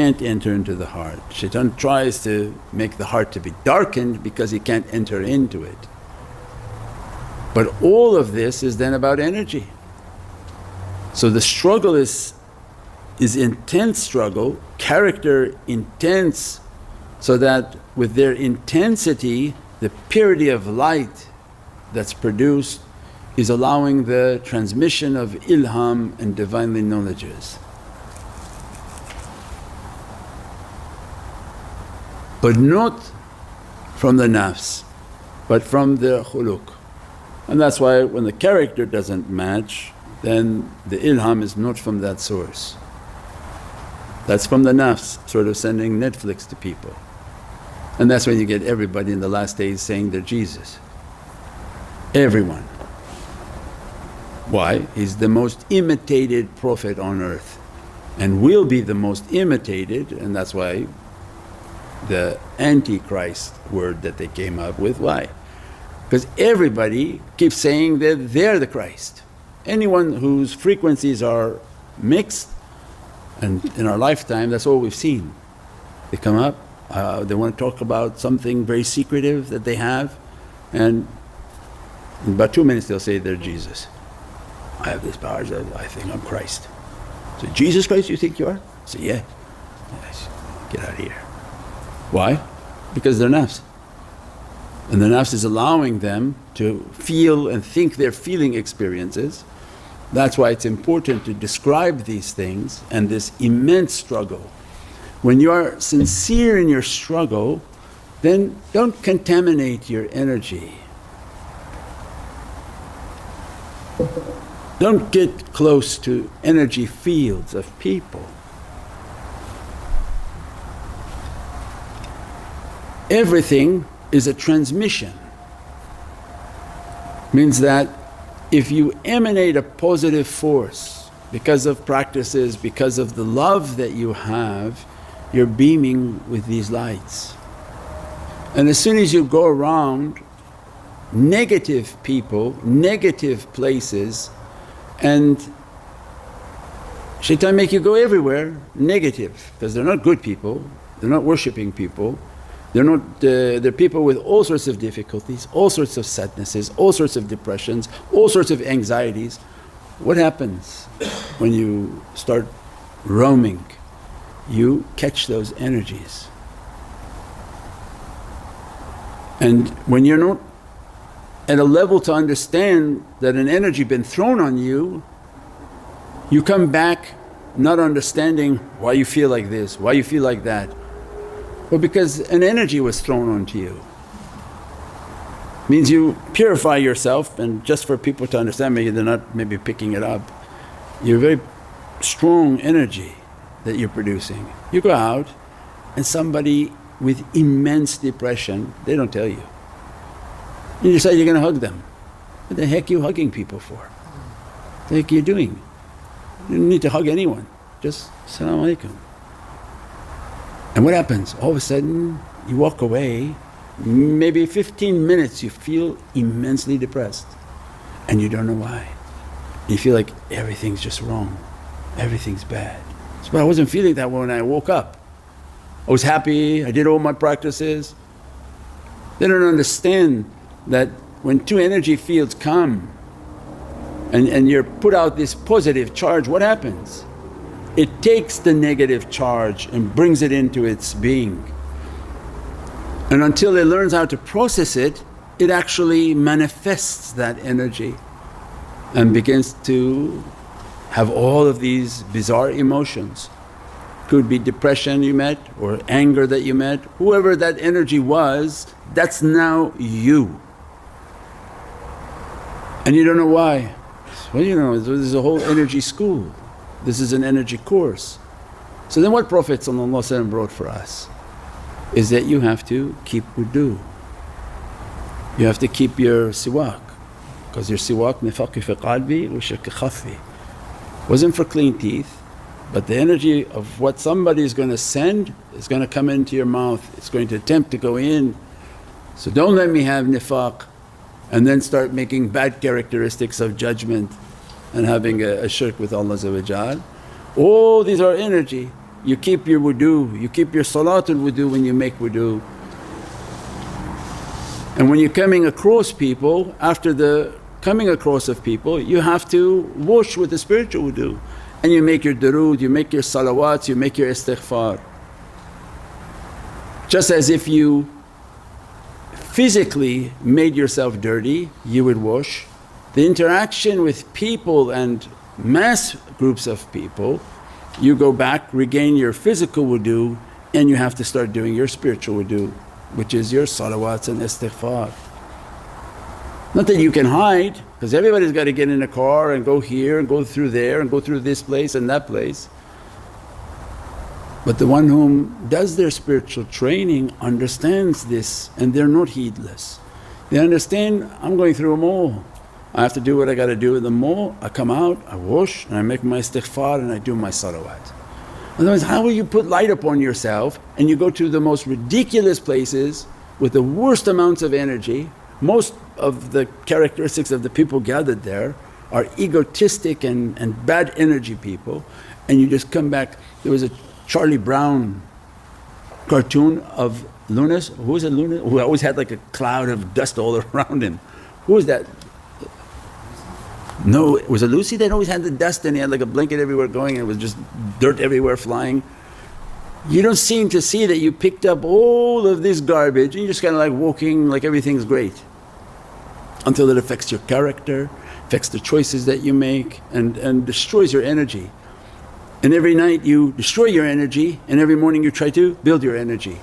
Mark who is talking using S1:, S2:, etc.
S1: can't enter into the heart. Shaitan tries to make the heart to be darkened because he can't enter into it. But all of this is then about energy. So the struggle is intense struggle, character intense, so that with their intensity the purity of light that's produced is allowing the transmission of ilham and Divinely knowledges. But not from the nafs, but from the khuluq. And that's why when the character doesn't match, then the ilham is not from that source. That's from the nafs, sort of sending Netflix to people. And that's when you get everybody in the last days saying they're Jesus. Everyone. Why? He's the most imitated Prophet on earth and will be the most imitated, and that's why the Antichrist word that they came up with. Why? Because everybody keeps saying that they're the Christ. Anyone whose frequencies are mixed, and in our lifetime that's all we've seen. They come up, they want to talk about something very secretive that they have, and in about 2 minutes they'll say they're Jesus. I have these powers, I think I'm Christ. So, Jesus Christ you think you are? I say, yeah. Yes. Get out of here. Why? Because they're nafs. And the nafs is allowing them to feel and think they're feeling experiences. That's why it's important to describe these things and this immense struggle. When you are sincere in your struggle, then don't contaminate your energy. Don't get close to energy fields of people. Everything is a transmission. Means that if you emanate a positive force because of practices, because of the love that you have, you're beaming with these lights. And as soon as you go around negative people, negative places, and shaitan make you go everywhere negative, because they're not good people, they're not worshipping people, they're people with all sorts of difficulties, all sorts of sadnesses, all sorts of depressions, all sorts of anxieties. What happens when you start roaming? You catch those energies. And when you're not at a level to understand that an energy been thrown on you, you come back not understanding why you feel like this, why you feel like that. Well, because an energy was thrown onto you. Means you purify yourself, and just for people to understand, maybe they're not picking it up, you're a very strong energy that you're producing. You go out and somebody with immense depression, they don't tell you. You decide you're going to hug them. What the heck are you hugging people for? What the heck are you doing? You don't need to hug anyone, just As-salamu alaykum. And what happens? All of a sudden you walk away, maybe 15 minutes you feel immensely depressed and you don't know why. You feel like everything's just wrong, everything's bad. So, but I wasn't feeling that when I woke up. I was happy, I did all my practices. They don't understand that when two energy fields come and you're put out this positive charge, what happens? It takes the negative charge and brings it into its being. And until it learns how to process it, it actually manifests that energy and begins to have all of these bizarre emotions. Could be depression you met or anger that you met, whoever that energy was, that's now you. And you don't know why. Well, you know, there's a whole energy school. This is an energy course. So then what Prophet ﷺ brought for us is that you have to keep wudu. You have to keep your siwak, because your siwak nifaqi fi qalbi wa shirki khafi. Wasn't for clean teeth, but the energy of what somebody is going to send is going to come into your mouth, it's going to attempt to go in. So don't let me have nifaq and then start making bad characteristics of judgment and having a shirk with Allah. All these are energy. you keep your wudu, you keep your salatul wudu when you make wudu. And when you're coming across people, after the coming across of people, you have to wash with the spiritual wudu. And you make your durood, you make your salawats, you make your istighfar. Just as if you physically made yourself dirty, you would wash. The interaction with people and mass groups of people, you go back, regain your physical wudu, and you have to start doing your spiritual wudu, which is your salawats and istighfar. Not that you can hide, because everybody's got to get in a car and go here and go through there and go through this place and that place. But the one whom does their spiritual training understands this, and they're not heedless. They understand, I'm going through a mall, I have to do what I got to do in the mall. I come out, I wash and I make my istighfar and I do my salawat. Otherwise, how will you put light upon yourself and you go to the most ridiculous places with the worst amounts of energy? Most of the characteristics of the people gathered there are egotistic and bad energy people, and you just come back. There was a Charlie Brown cartoon of Lunas. Who was it, Luna? Who always had like a cloud of dust all around him. Who was that? No, was it Lucy that always had the dust and he had like a blanket everywhere going and it was just dirt everywhere flying? You don't seem to see that you picked up all of this garbage and you're just kind of like walking like everything's great, until it affects your character, affects the choices that you make and destroys your energy. And every night you destroy your energy and every morning you try to build your energy.